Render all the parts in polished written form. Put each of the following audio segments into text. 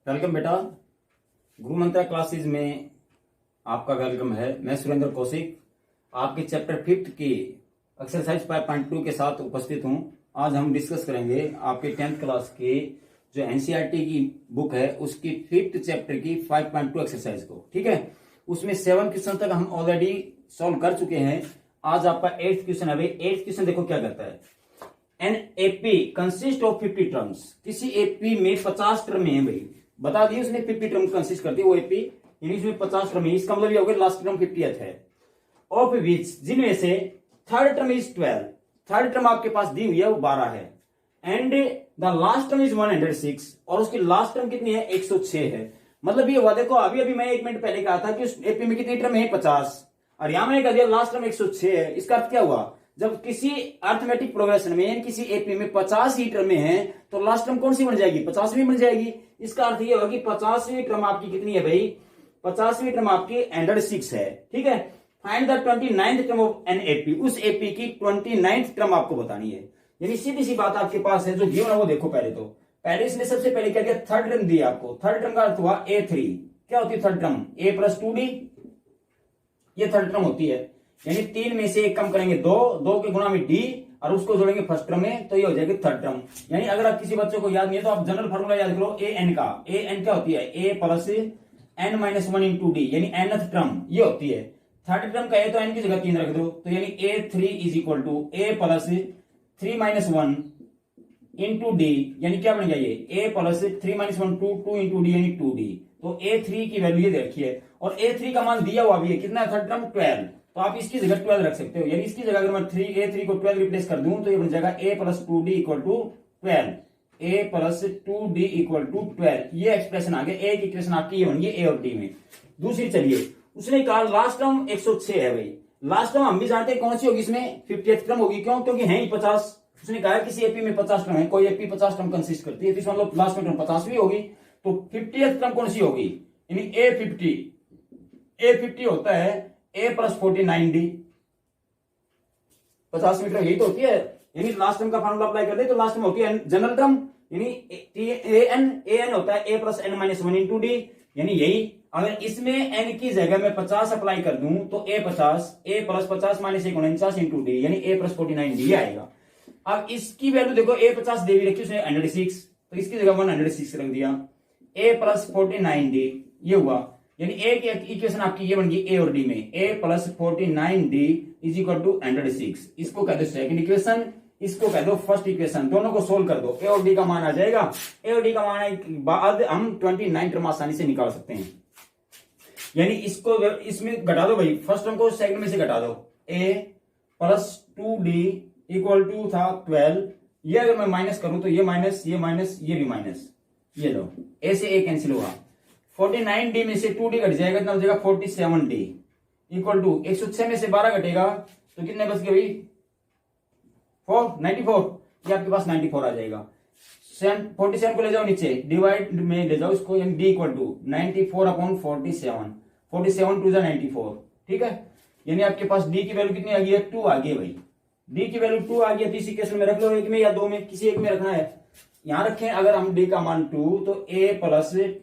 Welcome बेटा। गुरु मंत्रा classes में आपका वेलकम है। मैं सुरेंद्र कौशिक आपके चैप्टर 5 की एक्सरसाइज 5.2 के साथ उपस्थित हूं। आज हम डिस्कस करेंगे आपके 10th क्लास की जो एनसीईआरटी की बुक है उसकी 5th चैप्टर की 5.2 एक्सरसाइज को। ठीक है, उसमें 7 क्वेश्चन तक हम ऑलरेडी सॉल्व कर चुके हैं। आज आपका 8th क्वेश्चन है। भाई 8th क्वेश्चन देखो क्या कहता है। An AP consist of 50 terms. किसी एपी में 50 टर्म है। भाई बता दिए उसने 50 टर्म कंसिस्ट करती है वो एपी, यानी इसमें 50 टर्म है। इसका मतलब ये हो गया लास्ट टर्म 50th है। ऑफ विच, जिनमें से third term is 12। Third term आपके पास दी हुई है वो 12 है। And the last term is 106 और उसकी लास्ट टर्म कितनी है 106 है। मतलब ये हुआ, देखो अभी मैं 1 मिनट पहले कहा था कि उस एपी में कितनी टर्म है 50 और यहां मैंने कह दिया लास्ट टर्म 106 है। इसका अर्थ क्या हुआ, जब किसी अर्थमेटिक प्रोग्रेशन में किसी एपी में 50 ही टर्म है तो लास्ट टर्म कौन सी बन जाएगी 50वीं बन जाएगी। इसका अर्थ यह होगा कि 50वीं टर्म आपकी कितनी है भाई 50वीं टर्म आपकी 106 है। ठीक है, find the 29th term of an AP. उस एपी की 29th टर्म आपको बतानी है। यानी सीधी सी बात आपके पास है जो गिवन है वो देखो। पहले इसने सबसे पहले क्या किया, थर्ड टर्म दिया आपको। थर्ड टर्म का अर्थ हुआ A3। क्या होती है थर्ड टर्म, A + 2D, ये थर्ड टर्म होती है। यानी 3 में से 1 कम करेंगे 2 के गुणा में D और उसको जोड़ेंगे फर्स्ट टर्म में तो ये हो जाएगी थर्ड टर्म। यानी अगर आप किसी बच्चे को याद नहीं है तो आप जनरल फार्मूला याद करो an का। an क्या होती है A + n - 1 × D, यानी nth टर्म ये होती है। थर्ड टर्म का a तो n की जगह 3 रख दो तो यानी A3 = A + 3 - 1 × D, यानी क्या बन गया ये A + 3 - 1 2 × D यानी 2D। तो A3 की वैल्यू ये देखिए और A3 का मान दिया हुआ भी है कितना है थर्ड टर्म 12, तो आप इसकी जगह 12 रख सकते हो। यानी इसकी जगह अगर मैं A3 को 12 रिप्लेस कर दूं तो ये बन जाएगा A + 2D = 12। A + 2D = 12। ये एक्सप्रेशन आ गया। एक इक्वेशन आपकी ये बन गई A और D में। दूसरी चलिए, उसने कहा लास्ट टर्म 106 है। भाई लास्ट टर्म हम भी जानते हैं कौन सी होगी, इसमें 50th टर्म होगी। क्यों, क्योंकि है ही 50। उसने कहा किसी एपी में 50 टर्म है, कोई एपी 50 टर्म कंसिस्ट करती है तो इसका मतलब लास्ट में टर्म 50वीं होगी। तो 50th टर्म कौन सी होगी, यानी A50 होता है A + 49D। 50 मीटर यही तो होती है। यानी लास्ट टर्म का फार्मूला अप्लाई कर दे तो लास्ट में होती है जनरल टर्म, यानी an होता है A + n - 1 × D, यानी यही। अगर इसमें n की जगह में 50 अप्लाई कर दूं तो A + 50 - 1 49 × D, यानी A + 49D आएगा। अब इसकी वैल्यू देखो A 50 दे रखी उसने 106 तो इसकी जगह 106 रख दिया। A + 49D ये हुआ, यानी A की इक्वेशन आपकी ये बन गई A और D में। A + 49D = 106। इसको कह दो सेकंड इक्वेशन, इसको कह दो फर्स्ट इक्वेशन। दोनों को सोल्व कर दो, A और D का मान आ जाएगा। A और D का मान आने के बाद हम 29 टर्म आसानी से निकाल सकते हैं। यानी इसको इसमें घटा दो भाई, फर्स्ट टर्म को सेकंड में से घटा दो। A + 2D = था 12। ये अगर मैं माइनस करूं तो ये माइनस ये माइनस ये भी माइनस, ये लो A से A कैंसिल हुआ। 49D में से 2D घट जाएगा, कितना हो जाएगा 47D = 106 में से 12 घटेगा तो कितने बच गए भाई 94। ये आपके पास 94 आ जाएगा। 47 को ले जाओ नीचे, डिवाइड में ले जाओ इसको, यानी D = 94/47। 47 2 94। ठीक है, यानी आपके पास D की वैल्यू कितनी आ गई है 2 आ गई भाई। D की वैल्यू 2 आ गई है तो इसी केस में रख लो, एक में या 2 में, किसी एक में रखना है। यहां रखें अगर हम D का मान 2 तो A +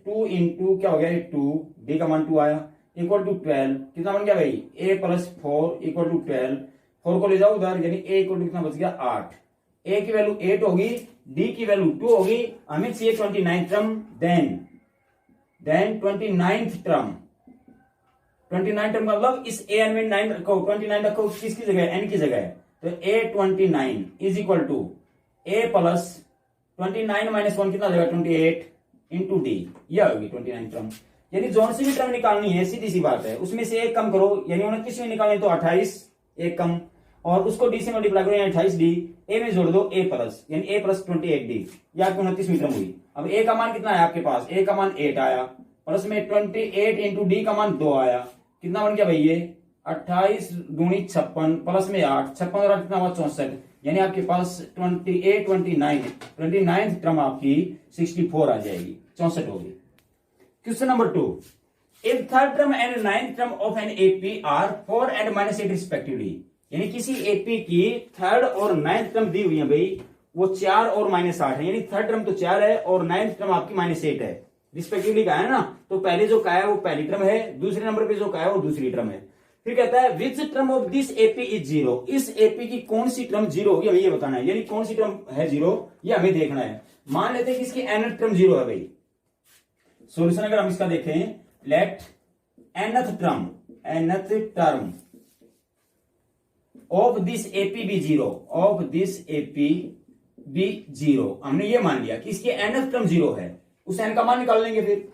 2 × क्या हो गया 2, D का मान 2 आया = 12। कितना बन गया भाई A + 4 = 12। 4 को ले जाओ उधर, यानी A = कितना बच गया 8। A की वैल्यू 8 होगी, D की वैल्यू 2 होगी। हमें चाहिए 29 term. Then 29th term. 29 term मतलब इस an में 9 रखो, 29 रखो किसकी जगह n की जगह है तो A29 = A + 29 - 1 कितना देगा 28 × D, यह होगी 29 टर्म। यानी जोन सी भी टर्म निकालनी है, सीधी सी बात है, उसमें से एक कम करो, यानी 29 में निकालनी तो 28 एक कम और उसको D से मल्टीप्लाई करो यानी 28D। A में जोड़ दो A +, यानी A + 28D, यह आपकी 29वीं टर्म हुई। अब A का मान कितना है आपके पास, A का मान 8 आया, प्लस में 28 × D का मान 2 आया। कितना बन गया भाई ये 28 × 56 प्लस में 8, 56 और 8 कितना हुआ 64। यानी आपके पास 29th टर्म आपकी 64 आ जाएगी, 64 होगी। Question number 2, if third term and 9th term of an AP are 4 and -8 respectively, यानी किसी एपी की थर्ड और 9th टर्म दी हुई है भाई, वो 4 और -8 है। यानी थर्ड टर्म तो 4 है और 9th टर्म आपकी -8 है। रिस्पेक्टिवली का है ना, तो पहले जो का है वो पहली टर्म है, दूसरे नंबर पे जो का है वो दूसरी टर्म है। फिर कहता है which term of this AP is zero, इस एपी की कौन सी टर्म जीरो होगी हमें ये बताना है, यानी कौन सी टर्म है जीरो ये हमें देखना है। मान लेते हैं कि इसकी nth टर्म जीरो है भाई। सॉल्यूशन अगर हम इसका देखें, let nth term of this AP be zero, of this AP be zero, हमने ये मान लिया कि इसकी nth टर्म जीरो है, उस n का मान निकाल लेंगे फिर,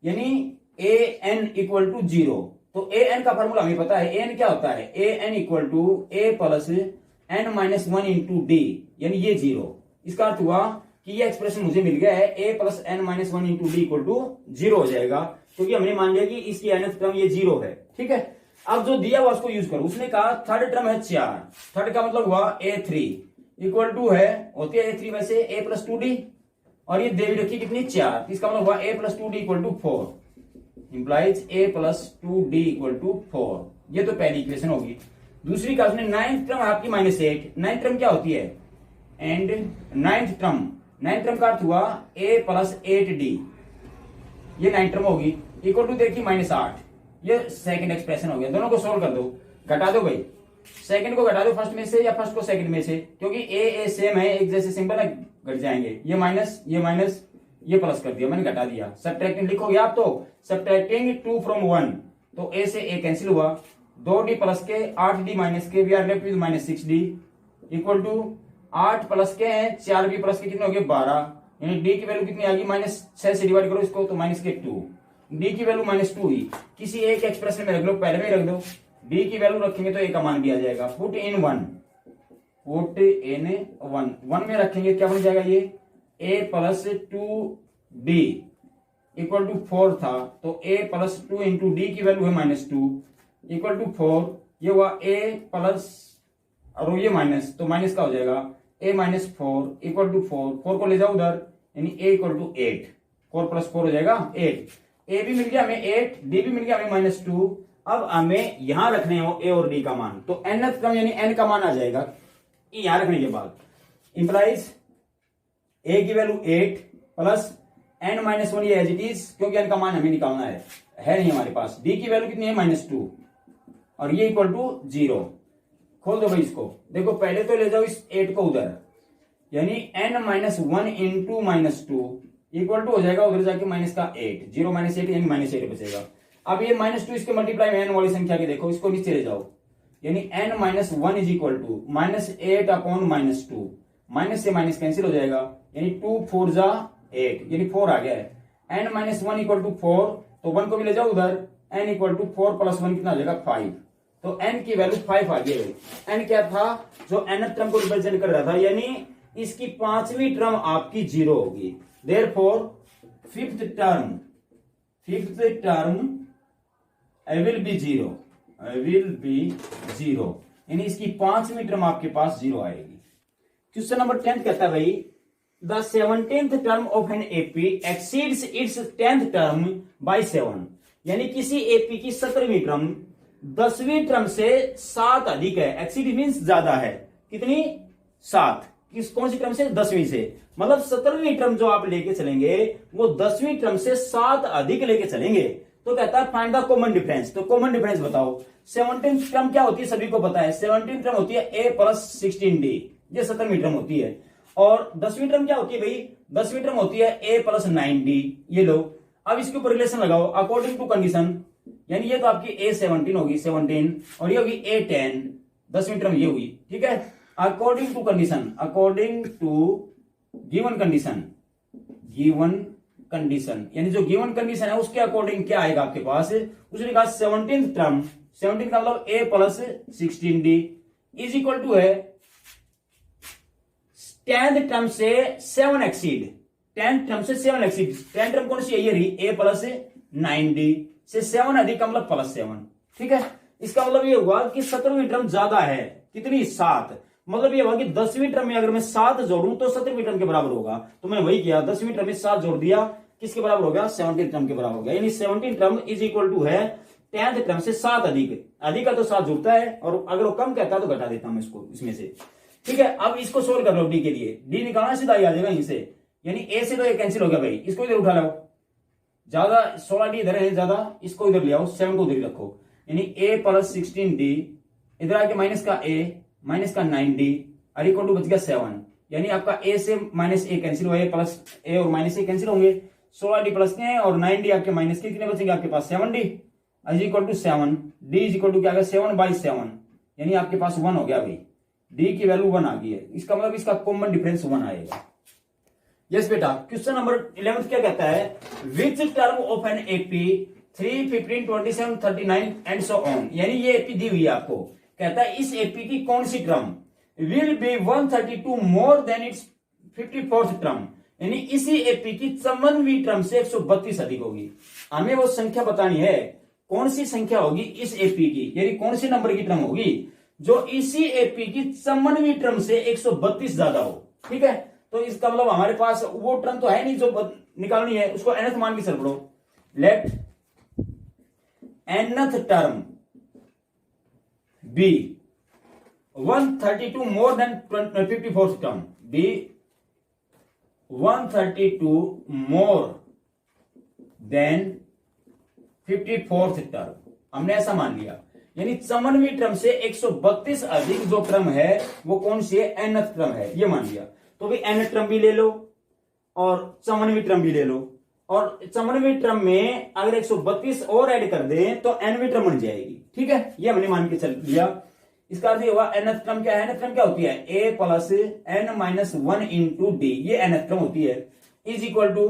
यानी ए एन इक्वल टू जीरो। तो ए एन का फॉर्मूला हमें पता है, ए एन क्या होता है, a n equal to a plus n minus one into d, यानी ये जीरो। इसका अर्थ हुआ कि ये एक्सप्रेशन मुझे मिल गया है, a plus n minus one into d equal to zero हो जाएगा, क्योंकि हमने मान लिया कि इसकी nth टर्म ये जीरो है। ठीक है, अब जो दिया हुआ उसको यूज करो। उसने कहा थर्ड टर्म है 4, थर्ड का मतलब हुआ ए थ्री इक्वल टू है, होती है ए थ्री वैसे ए प्लस टू डी, और ये देवी रखी कितनी 4, इसका मतलब हुआ a plus two d equal to 4, implies a plus two d equal to 4। ये तो पहली इक्वेशन होगी। दूसरी का उसने नाइन्थ टर्म आपकी -8, नाइन्थ टर्म क्या होती है, एंड नाइन्थ टर्म का अर्थ हुआ ए प्लस 8d, ये नाइन्थ टर्म होगी, इक्वल टू देखिए -8। ये सेकंड एक्सप्रेशन हो गया। दोनों को सोल्व कर दो, घटा दो भाई, सेकंड को घटा दो फर्स्ट में से या फर्स्ट को सेकंड में से, क्योंकि ए सेम है, एक जैसे सिंपल है, घट जाएंगे। ये माइनस ये प्लस कर दिया, मैंने घटा दिया। सब्ट्रैक्टिंग लिखोगे आप तो सब्ट्रैक्टिंग 2 from 1, तो ए से ए कैंसिल हुआ, 2d प्लस के 8d माइनस के, we are left with -6d equal to 8 plus के हैं 4b प्लस के कितने हो गए 12, यानी d की वैल्यू कितनी आ गई -6 से डिवाइड करो इसको तो -2, d की वैल्यू -2 ही, किसी एक एक्सप्रेशन में रख लो, पहले में रख दो, d की वैल्यू रखेंगे तो a का मान भी आ जाएगा। पुट इन 1 में रखेंगे क्या बन जाएगा, ये a plus 2d equal to 4 था, तो a प्लस 2 इंटू डी की वैल्यू है -2 इक्वल टू 4, ये हुआ a प्लस और ये माइनस, तो माइनस का हो जाएगा a माइनस 4 इक्वल टू 4 को ले जाओ उधर, यानी a इक्वल टू 8, 4 प्लस 4 हो जाएगा 8, a भी मिल गया हमें 8, d भी मिल गया हमें -2। अब हमें यहां रखने हो a और d का मान, तो nth टर्म यानी n का मान आ जाएगा यहां रखने के बाद, इंप्लाइज a की वैल्यू 8 प्लस n माइनस 1, ये एज इट इज, क्योंकि n का मान हमें निकालना है नहीं हमारे पास। d की वैल्यू कितनी है -2 और ये इक्वल टू 0। खोल दो भाई इसको, देखो पहले तो ले जाओ इस 8 को उधर, यानी n minus 1 into -2 equal to हो जाएगा उधर जाके माइनस का 8, 0 माइनस 8 यानी -8 बचेगा। अब ये -2 इसके मल्टीप्लाई में n वाली संख्या के देखो, इसको नीचे ले जाओ, यानी n minus 1 is equal to -8 upon -2, minus से माइनस कैंसिल हो जाएगा, यानी 2 4 जा 8, यानी 4 आ गया है। n माइनस 1 इक्वल टू 4, तो 1 को भी ले जाओ उधर, n इक्वल टू 4 प्लस 1 कितना हो जाएगा 5, तो n की वैल्यू 5 आ गई। n क्या था, जो nth टर्म को रिप्रेजेंट कर रहा था, यानी इसकी पांचवी टर्म आपकी 0 होगी। Therefore fifth term I will be 0, यानी इसकी पांचवी टर्म आपके पास 0 आएगी। क्वेश्चन नंबर 10 कहता है भाई, the 17th term of an AP exceeds its 10th term by 7, यानी किसी एपी की 17वीं टर्म 10वीं टर्म से 7 अधिक है। एक्सीड मीन्स ज्यादा है, कितनी 7, कौन सी टर्म से 10वीं से, मतलब 17वीं टर्म जो आप लेके चलेंगे वो 10वीं टर्म से 7 अधिक लेके चलेंगे। तो कहता है फाइंड द कॉमन डिफरेंस, तो कॉमन डिफरेंस बताओ। 17th टर्म क्या होती है सभी को पता है, 17th टर्म होती है a प्लस 16d, ये 17वीं टर्म होती है। और 10वीं टर्म क्या होती है भाई, 10वीं टर्म होती है a प्लस 9d, ये लो। अब इसके ऊपर रिलेशन लगाओ अकॉर्डिंग टू कंडीशन, यानी ये तो आपकी a17 होगी 17 और ये होगी a10, 10वीं टर्म ये हुई, ठीक है। According to condition, according to given condition, यानी जो गिवन कंडीशन है उसके अकॉर्डिंग क्या आएगा आपके पास, उसने कहा 17th टर्म, 17 का मतलब a plus 16d is equal to है 10th टर्म से 7 एक्सीड, 10th टर्म से 7 एक्सीड, 10th टर्म कौन सी है ये रही a प्लस 9d से 7 अधिक का मतलब प्लस 7, ठीक है। इसका मतलब ये हुआ कि 17वीं टर्म ज्यादा है, कितनी 7, मतलब ये हुआ कि 10वीं टर्म में अगर मैं 7 जोड़ूं तो 17वीं टर्म के बराबर होगा, तो मैं वही किया, 10वीं टर्म में 7 जोड़ दिया, किसके बराबर हो गया 17th टर्म के बराबर हो गया, यानी 17th term is equal to है 10th टर्म से 7 अधिक का तो 7 जुड़ता है, और अगर वो कम कहता है तो घटा देता हूं इसको इसमें से, ठीक है। अब इसको सोल्व कर लो, डी के लिए, डी निकालना सीधा ही आ जाएगा यहीं से, यानी ए से तो ये कैंसिल हो गया भाई, इसको इधर उठा लो, ज्यादा 16D इधर है ज्यादा, इसको इधर ले आओ, 7 को उधर ही रखो, यानी a प्लस 16D, इधर आके माइनस का a माइनस का 9D और इक्वल टू बच गया 7, यानी आपका a से माइनस a कैंसिल हुआ, प्लस a और माइनस a कैंसिल होंगे, 16D प्लस के और 9D आपके माइनस के, कितने बचेंगे आपके पास 7D is equal to 7, d is equal to क्या आ गया 7/7, यानी आपके पास 1 हो गया भाई, d की वैल्यू 1 आ गई है, इसका मतलब इसका कॉमन डिफरेंस 1 आएगा। यस बेटा, क्वेश्चन नंबर 11 क्या कहता है, which term of an AP 3, 15, 27, 39 and so on, यानी ये एपी दी हुई है आपको, कहता है इस एपी की कौन सी term will be 132 more than its 54th term, यानी इसी एपी की समन्वयी टर्म से 132 अधिक होगी। हमें वो संख्या बतानी है, कौन सी संख्या होगी इस एपी की, यानी कौन सी नंबर की टर्म होगी जो इसी एपी की समन्वयी टर्म से 132 ज्यादा हो। ठीक है, तो इसका मतलब हमारे पास वो टर्म तो है नहीं जो निकालनी है, उसको nth मान के चल पड़ो, let nth term be 132 more than 54th term, be 132 more than 54th term, हमने ऐसा मान लिया, यानी समन्वयी टर्म से 132 अधिक जो टर्म है वो कौन सी है, nth टर्म है, ये मान लिया। तो भी nth टर्म भी ले लो और समन्वयी टर्म भी ले लो, और समन्वयी टर्म में अगर 132 और ऐड कर दें तो nवीं टर्म बन जाएगी। ठीक है, ये हमने मान के चल लिया। इसका अर्थ हुआ nth टर्म क्या है, nth टर्म क्या होती है, a plus n minus 1 into D, ये nth टर्म होती है, इज इक्वल टू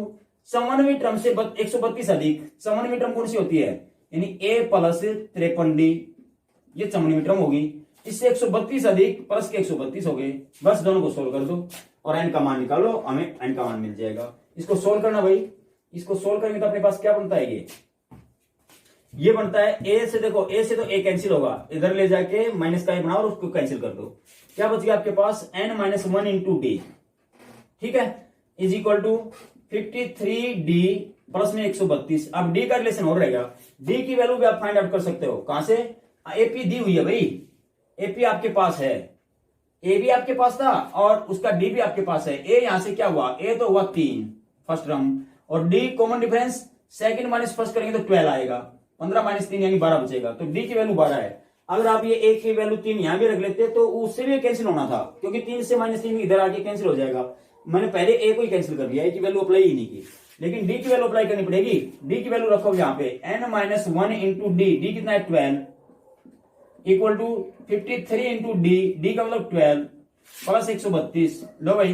समन्वयी टर्म से 132 अधिक, समन्वयी टर्म कौन सी होती है, यानी a प्लस 53D, ये समन्वयी टर्म होगी, इससे 132 अधिक प्लस के 132 हो गए, बस दोनों को सोल्व कर दो और n का मान निकालो, हमें n का मान मिल जाएगा। इसको सोल्व करना भाई, इसको सोल्व करेंगे तो अपने पास क्या बनता है, ये बनता है a से, देखो a से तो a कैंसिल होगा, इधर ले जाके माइनस का a बनाओ और उसको कैंसिल कर दो, क्या बच गया आपके पास n माइनस 1 इंटू डी, ठीक है, is equal to 53D plus में 132, अब d का रिलेशन और रहेगा, d की वैल्यू भी आप फाइंड आउट कर सकते हो, कहां से, एपी दी हुई है भाई, एपी आपके पास है, ए भी आपके पास था और उसका डी भी आपके पास है, ए यहां से क्या हुआ, ए तो हुआ 3 फर्स्ट टर्म और D common difference second minus first करेंगे तो 12 आएगा, 15 माइनस 3 यानी 12 बचेगा, तो डी की वैल्यू 12 है। अगर आप ये ए की वैल्यू 3 यहां भी रख लेते तो उससे भी कैंसिल होना था, क्योंकि 3 से माइनस 3 इधर आके कैंसिल हो जाएगा, मैंने पहले ए को ही कैंसिल कर दिया, ए की वैल्यू अप्लाई ही नहीं की, लेकिन डी की वैल्यू अप्लाई करनी पड़ेगी, डी की वैल्यू रखो यहाँ पे n minus 1 into d, d कितना है 12 equal to 53 into d, d का मतलब 12 प्लस 132, लो भाई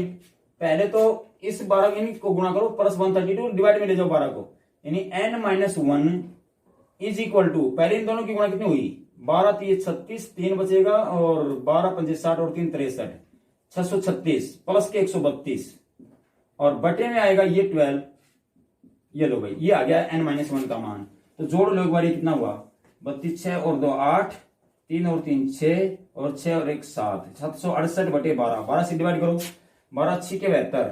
पहले तो इस 12 को गुणा करो, प्लस 132 डिवाइड में ले जाओ 12 को, यानी n minus 1 is equal to, पहले इन दोनों की गुणा कितनी हुई, 12 3 36, 3 बचेगा और 12 5 60 और 3 63, 636 प्लस के 132 और बटे में आएगा ये 12, ये लो भाई ये आ गया n माइनस 1 का मान, तो जोड़ लो एक बार, कितना हुआ 32, 6 और 2 8, 3 और 3 6 और 6 और 1 7, 768 बटे 12, 12 से डिवाइड करो, 12 6 के 72,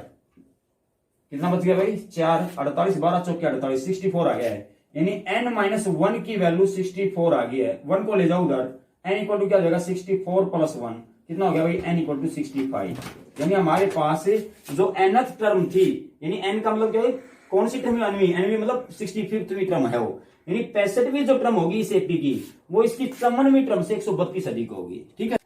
कितना बच गया भाई 4, 48, 12 चौके 48, 64 आ गया है, यानी n माइनस 1 की वैल्यू 64 आ गई है, 1 को ले जाओ उधर, n इक्वल टू क्या हो जाएगा 64 प्लस 1, कितना हो गया भाई n इक्वल टू 65, यानी हमारे पास जो nth टर्म थी, यानी n का मतलब क्या है, कौन सी टर्म एनवी, एनवी मतलब 65वीं टर्म है वो, यानी 65वीं जो टर्म होगी इस एपी की वो इसकी समन्वयी टर्म से 132 अधिक होगी। ठीक है,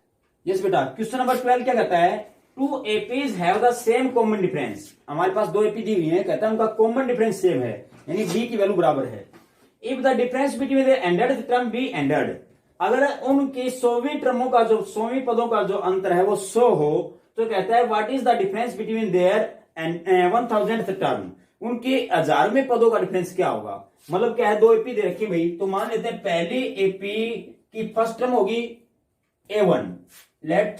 यस बेटा, क्वेश्चन नंबर 12 क्या कहता है, two APs have the same common difference, हमारे पास दो एपी दी हुई है, कहता है उनका कॉमन डिफरेंस सेम है, यानी डी की वैल्यू बराबर है, if the difference between the ended term B ended, अगर उनकी 100वीं टर्मों का जो 100वीं पदों का जो अंतर है वो 100 हो, तो कहता है what is the difference between their and 1000th term, उनके 1000वें पदों का डिफरेंस क्या होगा, मतलब क्या है, दो एपी दे रखी भाई, तो मान लेते हैं पहली एपी की फर्स्ट टर्म होगी A1, let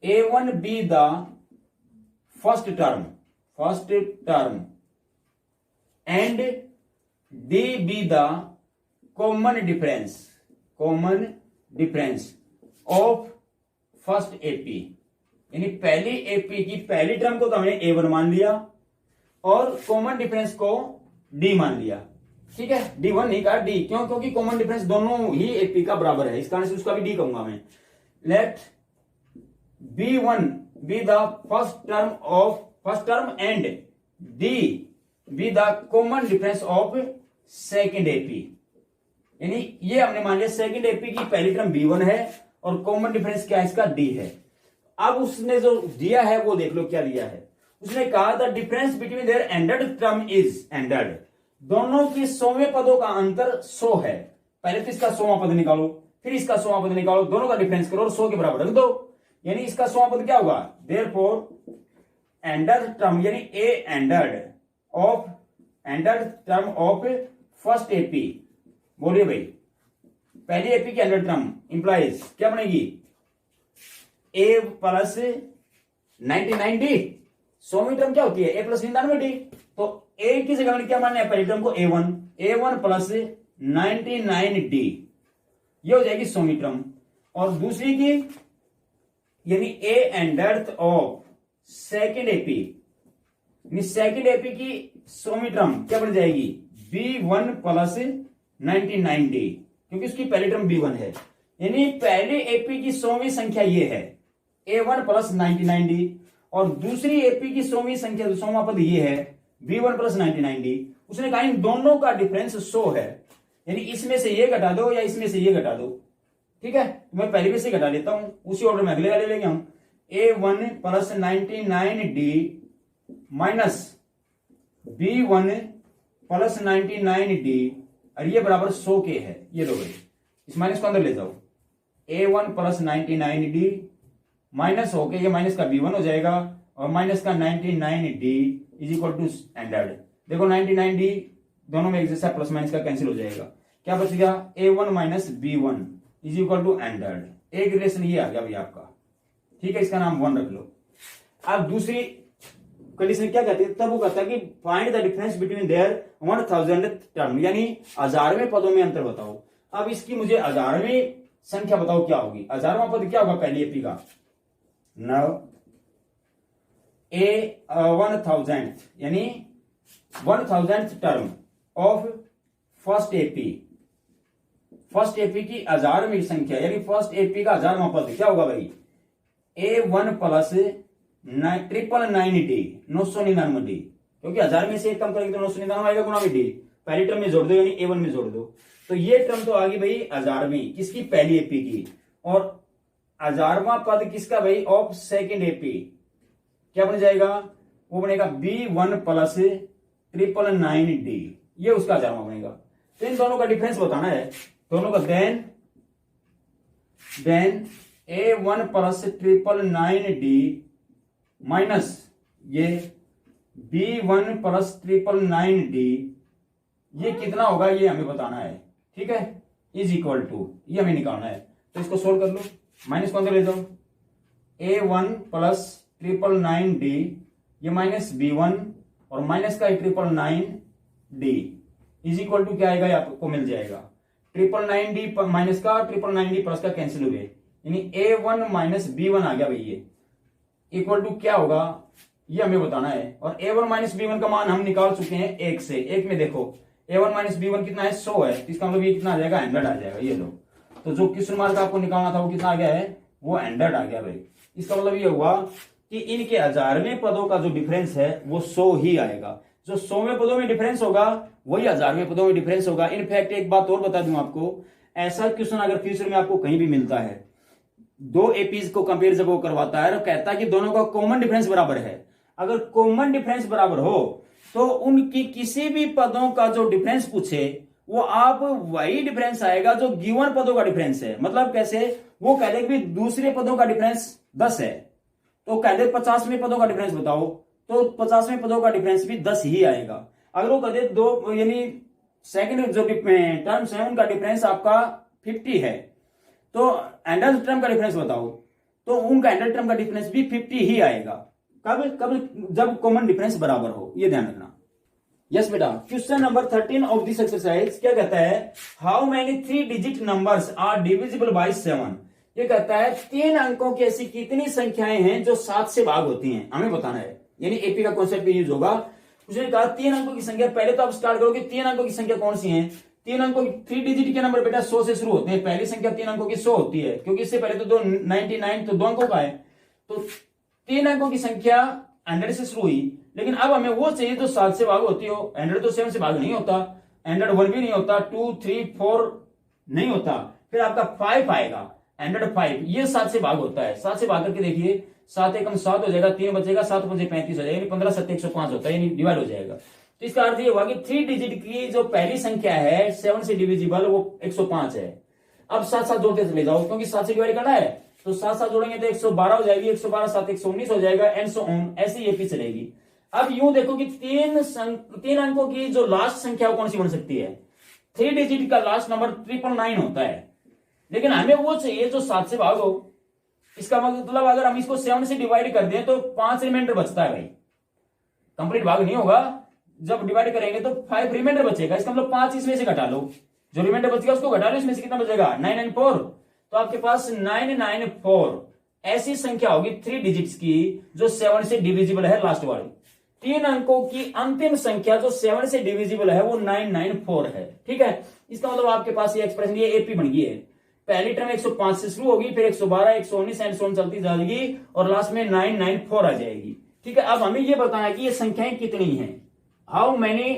A1 be the first term and D be the common difference of first AP, यानी पहली एपी की पहली टर्म को तो हमने A1 मान लिया और कॉमन डिफरेंस को D मान लिया। ठीक है, D1 नहीं कहा D, क्यों, क्योंकि कॉमन डिफरेंस दोनों ही एपी का बराबर है, इस कारण से उसका भी D कहूंगा मैं। Let B1 be the first term and D be the common difference of second AP. यानी ये हमने मान लिया सेकेंड एपी की पहली टर्म B1 है और कॉमन डिफरेंस क्या है इसका D है। अब उसने जो दिया है वो देख लो क्या दिया है। उसने कहा the difference between their ended term is ended, दोनों के 100वें पदों का अंतर 100 है। पहले तो इसका 100वां पद निकालो, फिर इसका 100वां पद निकालो, दोनों का डिफरेंस करो और 100 के बराबर रख दो। यानी इसका 100वां पद क्या होगा, देयरफॉर एंडेड टर्म यानी a ended term of first AP. बोलिए भाई, पहली एपी की एंडेड टर्म इंप्लाइज क्या बनेगी, ए प्लस 99D। 100वीं टर्म क्या होती है, ए प्लस 99D। तो ए की जगह में क्या मानना है, पहली टर्म को A1 प्लस 99D, ये हो जाएगी 100वीं टर्म। और दूसरी की यानी a ended of second AP, second AP की 100वीं टर्म क्या बन जाएगी, B1 प्लस 99D, क्योंकि उसकी पहली टर्म B1 है। यानी पहले एपी की 100वीं संख्या ये है A1 प्लस 99D, और दूसरी एपी की 100वीं संख्या 100वां पद ये है B1 प्लस 99D। उसने कहा इन दोनों का डिफरेंस 100 है, यानी इसमें से ये घटा दो या इसमें से ये घटा दो। ठीक है, मैं पहले में से घटा लेता हूं, उसी ऑर्डर में अगले वाले लेंगे हम। A1 plus 99D minus B1 plus 99D, और ये बराबर 100 के है। ये लो भाई, इस माइनस को अंदर ले जाओ। A1 प्लस 99D माइनस हो के ये माइनस का B1 हो जाएगा, और माइनस का 99D is equal to ended. देखो 99D दोनों में एक जैसा, प्लस माइनस का कैंसिल हो जाएगा, क्या बच गया, A1 minus B1 is equal to ended. एक रिलेशन ये आ गया भाई आपका। ठीक है, इसका नाम 1 रख लो। अब दूसरी कंडीशन क्या कहती है, तब वो कहता है कि find the difference between their 1000 term, यानी 1000वें पदों में अंतर बताओ। अब इसकी मुझे 1000वीं संख्या बताओ क्या होगी। 1000वां पद क्या होगा पहली एपी का, नाउ A1000 यानी 1000th term of first AP. First AP की 1000वीं संख्या यानी फर्स्ट एपी का 1000वां पद क्या होगा भाई, A1 प्लस 999D 999D, क्योंकि 1000 में से एक कम करेंगे तो 999 आएगा गुना में D। पहली टर्म में जोड़ दो यानी A1 में जोड़ दो, तो ये टर्म तो आ गई भाई 1000वीं किसकी, पहली एपी की। और 1000वां पद किसका भाई, ऑफ सेकेंड एपी, क्या बन जाएगा, वो बनेगा B1 प्लस 999D, ये उसका 1000वां बनेगा। तो इन दोनों का डिफरेंस बताना है, दोनों का। Then A1 plus 999D minus ये B1 प्लस 999D, ये कितना होगा ये हमें बताना है। ठीक है, इज इक्वल टू, ये हमें निकालना है। तो इसको सोल्व कर लो, माइनस को अंदर ले जाओ। A1 प्लस 999D, ये माइनस B1 और माइनस का 999D इज इक्वल टू क्या आएगा, ये आपको मिल जाएगा 999D माइनस का 999D प्लस का कैंसिल हुए, यानी A1 माइनस B1 आ गया भाई, ये इक्वल टू क्या होगा ये हमें बताना है। और A1 माइनस B1 का मान हम निकाल चुके हैं 1 से। 1 में देखो A1 माइनस B1 कितना है, 100 है, इसका मतलब ये कितना आ जाएगा, 100 आ जाएगा। ये लो, तो जो क्वेश्चन मार्क आपको निकालना था वो कितना आ गया है, वो 100 आ गया भाई। इसका मतलब ये हुआ कि इनके 1000वें पदों का जो डिफरेंस है वो 100 ही आएगा। जो 100वें पदों में डिफरेंस होगा वही 1000वें पदों में डिफरेंस होगा। इनफैक्ट एक बात और बता दूं आपको, ऐसा क्वेश्चन अगर फ्यूचर में आपको कहीं भी मिलता है, दो एपीज को कंपेयर जब वो करवाता है तो कहता है कि दोनों का कॉमन डिफरेंस बराबर है। अगर कॉमन डिफरेंस बराबर हो तो उनकी किसी भी पदों का जो डिफरेंस पूछे वो आप वही डिफरेंस आएगा जो गिवन पदों का डिफरेंस है। मतलब कैसे, वो कह दे कि दूसरे पदों का डिफरेंस 10 है तो कह दे 50वें पदों का डिफरेंस बताओ, तो 50वें पदों का डिफरेंस भी 10 ही आएगा। अगर वो कह दे दो यानी सेकंड जो टर्म 7 का डिफरेंस आपका 50 है तो एंडल टर्म का डिफरेंस बताओ, तो उनका एंडल टर्म का डिफरेंस भी 50 ही आएगा। कब कब, जब कॉमन डिफरेंस बराबर हो, ये ध्यान रखना। यस बेटा, question number 13 of this exercise क्या कहता है, how many 3 digit numbers are divisible by 7। ये कहता है 3 अंकों की ऐसी कितनी संख्याएं हैं जो 7 से भाग होती हैं, हमें बताना है। यानी एपी का कॉन्सेप्ट यूज होगा। उसने कहा 3 अंकों की संख्या, पहले तो आप स्टार्ट करोगे 3 अंकों की संख्या कौन सी है। 3 अंकों 3 डिजिट के नंबर बेटा 100 से शुरू होते हैं। पहली संख्या 3 अंकों की 100 होती है, क्योंकि इससे पहले तो 99 तो 2 अंकों का है। तो 3 अंकों की संख्या 100 से शुरू हुई, लेकिन अब हमें वो चाहिए जो 7 से भाग होती हो। 100 तो 7 से भाग नहीं होता, 101 भी नहीं होता, 2, 3, 4 नहीं होता, फिर आपका 5 आएगा। 105 ये 7 से भाग होता है। 7 से भाग करके देखिए, 7 एकम 7 हो जाएगा, 3 बचेगा, 7 5 35 हो जाएगा, यानी 15 7 105 होता है, यानी डिवाइड हो जाएगा। तो इसका अर्थ ये हुआ कि 3 डिजिट की जो पहली संख्या है 7 से डिविजिबल वो 105 है। अब साथ साथ जोड़ते चले जाओ, क्योंकि 7 से डिवाइड करना है, तो साथ साथ जोड़ेंगे तो 112 हो जाएगी, 112 7 119 हो जाएगा, एंड सो ऑन, ऐसी ये चलेगी। अब यूं देखो कि तीन अंकों की जो लास्ट संख्या वो कौन सी बन सकती है? 3 डिजिट का लास्ट नंबर 999 होता है, लेकिन हमें वो चाहिए जो 7 से भाग हो। इसका मतलब अगर हम इसको 7 से डिवाइड कर दें तो 5 रिमाइंडर बचता है भाई, कंप्लीट भाग नहीं होगा। जब डिवाइड करेंगे तो 5 रिमाइंडर बचेगा, इसका मतलब 5 इसमें से घटा लो, जो रिमाइंडर बचेगा उसको घटा लो, इसमें से कितना बचेगा? 994। तो आपके पास 994 ऐसी संख्या होगी 3 डिजिट्स की जो 7 से डिविजिबल है, लास्ट वाली 3 अंकों की अंतिम संख्या जो 7 से डिविजिबल है वो 994 है। ठीक है, इसका मतलब आपके पास ये एक्सप्रेशन, ये एपी बन गई है। पहली टर्म 105 से शुरू होगी, फिर 112 119 एंड सो ऑन चलती जाएगी, और लास्ट में 994 आ जाएगी। ठीक है, अब हमें ये बताना है कि ये संख्याएं कितनी हैं, हाउ मेनी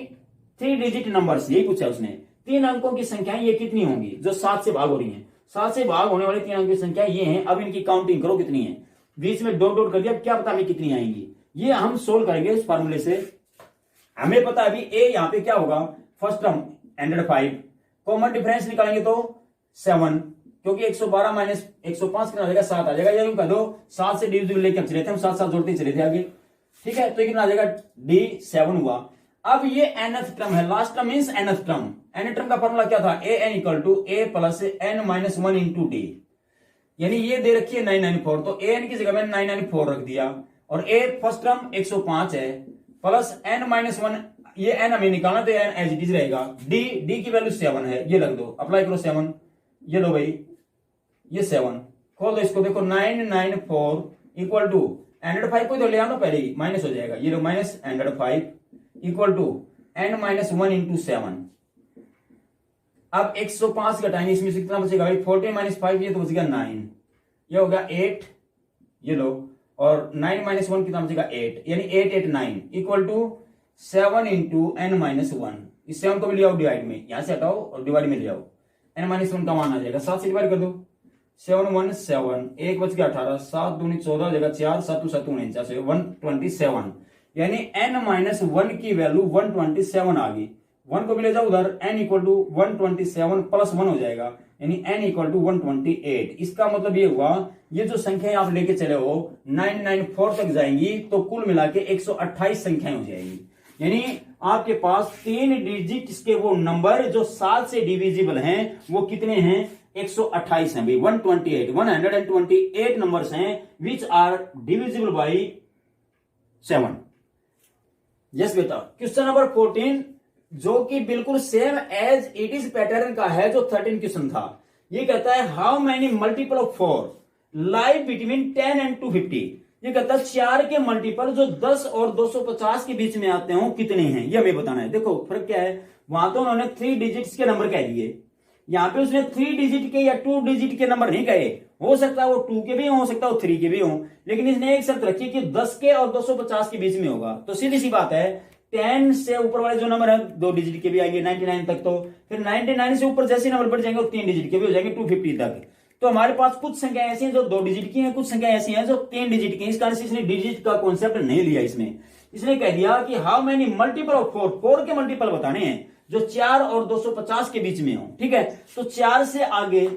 3 डिजिट नंबर्स, यही पूछा उसने। 3 अंकों की संख्याएं ये कितनी होंगी जो 7 से भाग हो रही हैं? 7 से भाग होने वाली 3 अंकों की संख्या ये हैं। अब इनकी काउंटिंग करो कितनी है, बीच में डॉट डॉट कर दिया, क्या पता हमें कितनी आएंगी, ये हम सोल्व करेंगे इस फॉर्मूले से। हमें पता अभी ए यहाँ पे क्या होगा, फर्स्ट टर्म 105, कॉमन डिफरेंस निकालेंगे तो 7, क्योंकि 112 माइनस 105 कितना आ जाएगा? 7 आ जाएगा। या यूं कह दो 7 से डिविजिबल लेकर चले थे हम, 7 7 जोड़ते चले थे आगे। ठीक है, तो कितना आ जाएगा? D7 हुआ। अब ये nth टर्म है, last term means nth term. nth term का फॉर्मूला क्या था? an equal to a plus n minus 1 into d, यानी ये दे रखी है 994, तो an की जगह में 994 रख दिया, और a फर्स्ट टर्म 105 है, प्लस n माइनस 1, ये n हमें निकालना तो n एज इट इज रहेगा। d की वैल्यू 7 है, ये रख दो, अप्लाई करो 7, ये लो भाई, ये 7 खोल दो इसको, देखो 994 इक्वल टू 105 को तो ले आओ पहले ही, माइनस हो जाएगा, ये लो minus 105 equal to n minus 1 into 7। अब 105 घटाएंगे, इसमें से कितना बचेगा भाई? 14 माइनस 5, ये तो बच गया 9, ये होगा 8, ये लो, और 9 माइनस 1 कितना बचेगा? 8, यानी 889 equal to 7 into n minus 1। इस 7 को भी ले आओ डिवाइड में, यहां से हटाओ और डिवाइड में ले आओ, n माइनस 1 का मान आ जाएगा, 7 से डिवाइड कर दो, 7 1 7, 1 बच गया 18, 7 दूनी 14 हो जाएगा, 4 7 7 49, 127, यानी n माइनस 1 की वैल्यू 127 आ गई। 1 को भी ले जाओ उधर, n इक्वल टू 127 प्लस 1 हो जाएगा, यानी n इक्वल टू 128। इसका मतलब ये हुआ, ये जो संख्याएं आप लेके चले हो 994 तक जाएंगी, तो कुल मिला के 128 संख्याएं हो जाएंगी। यानी आपके पास 3 डिजिट्स के वो नंबर जो 7 से डिविजिबल हैं वो कितने हैं? 128 हैं भाई, 128 नंबर्स हैं which are divisible by 7। Yes बेटा, क्वेश्चन नंबर 14 जो कि बिल्कुल same as it is pattern का है जो 13 क्वेश्चन था। ये कहता है how many multiple of 4 lie between 10 and 250। ये कहता है 4 के मल्टीपल जो 10 और 250 के बीच में आते हो कितने हैं, ये हमें बताना है। देखो फर्क क्या है, वहां तो उन्होंने 3 डिजिट्स के नंबर कह दिए, यहाँ पे उसने 3 डिजिट के या 2 डिजिट के नंबर नहीं कहे। हो सकता है वो 2 के भी हो सकता है वो 3 के भी हो, लेकिन इसने एक शर्त रखी कि 10 के और 250 के बीच में होगा। तो सीधी सी बात है, 10 से ऊपर वाले जो नंबर है 2 डिजिट के भी आएंगे 99 तक, तो फिर 99 से ऊपर जैसे नंबर बढ़ जाएंगे वो 3 डिजिट के भी हो जाएंगे 250 तक। तो हमारे पास कुछ संख्या ऐसी हैं जो 2 डिजिट की हैं, कुछ संख्या ऐसी हैं जो 3 डिजिट की हैं। इस कारण से इसने डिजिट का कॉन्सेप्ट नहीं लिया। इसने कह दिया कि हाउ मेनी मल्टीपल ऑफ 4 के मल्टीपल बताने हैं जो 4 और 250 के बीच में हो। ठीक है, तो 4 से आगे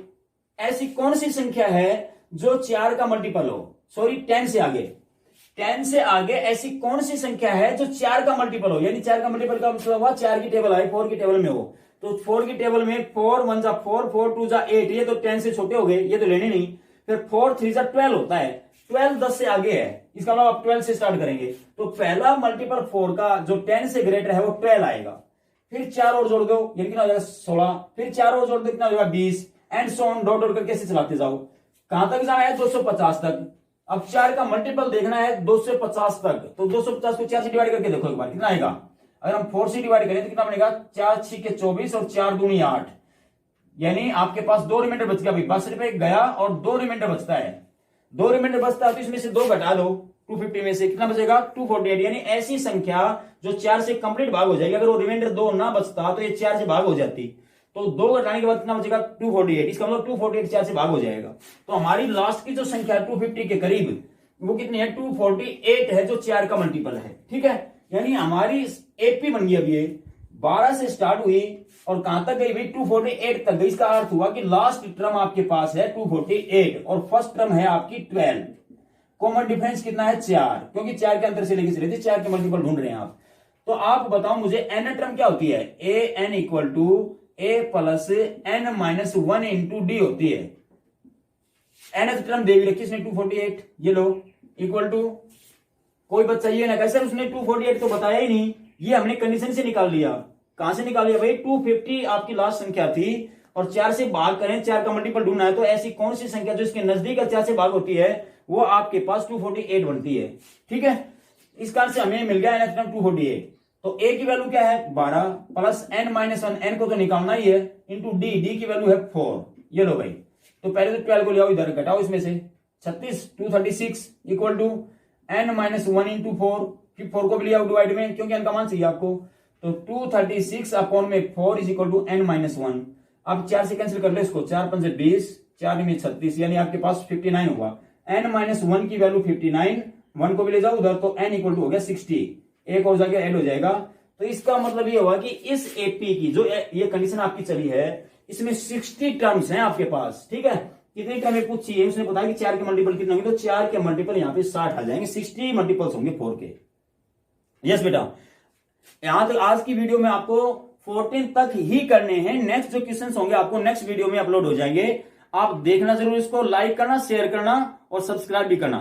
ऐसी कौन सी संख्या है जो 4 का मल्टीपल हो, सॉरी 10 से आगे, 10 से आगे ऐसी कौन सी संख्या है जो 4 का मल्टीपल हो, यानी 4 का मल्टीपल का मतलब हुआ 4 की टेबल है 4 की टेबल में हो, तो 4 की टेबल में 4 1 जा 4 4 2 जा 8, ये तो 10 से छोटे हो गए, ये तो लेने नहीं। फिर 4 3 जा 12 होता है, 12 10 से आगे है, इसका मतलब आप 12 से स्टार्ट करेंगे। तो पहला मल्टीपल 4 का जो 10 से ग्रेटर है वो 12 आएगा। फिर 4 और जोड़ दो, ये कितना हो जाएगा 16, फिर 4 और जोड़ दो कितना हो जाएगा 20, and so on dot dot करके ऐसे चलाते जाओ। कहां तक जाना है? 250 तक। अब 4 का मल्टीपल देखना है 250 तक, तो 250 को 4 से डिवाइड करके देखो एक बार कितना आएगा। अगर हम 4 से डिवाइड करें तो कितना बनेगा? 4 6 के 24 और 4 दूनी 8, यानी आपके पास 2 रिमाइंडर बच गया। 62 रुपए गया और 2 रिमाइंडर बचता है, 2 रिमाइंडर बचता है तो इसमें से 2 घटा दो, 250 में से कितना बचेगा 248, यानी ऐसी संख्या जो 4 से कंप्लीट भाग हो जाएगी। अगर वो रिमाइंडर 2 ना बचता तो ये 4 से भाग हो जाती, तो 2 घटाने के बाद कितना बचेगा 248, इसका मतलब 248 4 से भाग हो जाएगा। तो हमारी लास्ट की जो संख्या 250 के करीब वो कितनी है 248 है, जो 4 का मल्टीपल है। ठीक है, यानी हमारी एपी बन गई। अब ये 12 से स्टार्ट हुई और कहां तक गई भाई 248 तक गई। इसका अर्थ हुआ कि लास्ट टर्म आपके पास है 248 और फर्स्ट टर्म है आपकी 12। कॉमन डिफरेंस कितना है 4, क्योंकि 4 के अंतर से लेके चले थे, 4 के मल्टीपल ढूंढ रहे हैं आप। तो आप बताओ मुझे एन टर्म क्या होती है, a n equal to a plus n minus 1 into d होती है। एन टर्म दे रखी इसने 248, ये लो इक्वल टू, कोई बच्चा ये ना कहे सर उसने 248 तो बताया ही नहीं, ये हमने कंडीशन से निकाल लिया। कहां से निकाल लिया भाई, 250 आपकी लास्ट संख्या थी और 4 से भाग करें, 4 का मल्टीपल ढूंढना है, तो ऐसी कौन सी संख्या जो इसके नजदीक 4 से भाग होती है वो आपके पास 248 बनती है। ठीक है, इस कारण से हमें मिल गया एन टर्म 248। तो ए की वैल्यू क्या है 12 प्लस एन माइनस 1, एन को तो निकालना ही है, इंटू डी, डी की वैल्यू है 4। ये लो भाई, तो पहले तो 12 को ले आओ इधर, घटाओ इसमें से 36, 236 equal to n minus 1 into 4, फिर 4 को भी ले आओ डिवाइड में, क्योंकि एन का मान चाहिए आपको। तो 236 अपॉन में 4 is equal to n minus 1। अब 4 से कैंसिल कर लो इसको, 4 5 20, 4 में 36, यानी आपके पास 59 होगा। एन माइनस 1 की वैल्यू 59, 1 को भी ले जाओ उधर, तो एन इक्वल टू हो गया 60, एक और जाके ऐड हो जाएगा। तो इसका मतलब ये हुआ कि इस एपी की जो ये कंडीशन आपकी चली है, इसमें 60 टर्म्स हैं आपके पास। ठीक है, कितनी टर्म पूछी है उसने बताया कि 4 के मल्टीपल कितने होंगे, तो 4 के मल्टीपल यहाँ पे 60 आ जाएंगे, 60 मल्टीपल्स होंगे 4 के। यस बेटा, यहां तक आज की वीडियो में आपको 14 तक ही करने हैं, नेक्स्ट जो क्वेश्चंस होंगे आपको नेक्स्ट वीडियो में अपलोड हो जाएंगे। आप देखना जरूर, इसको लाइक करना, शेयर करना और सब्सक्राइब भी करना।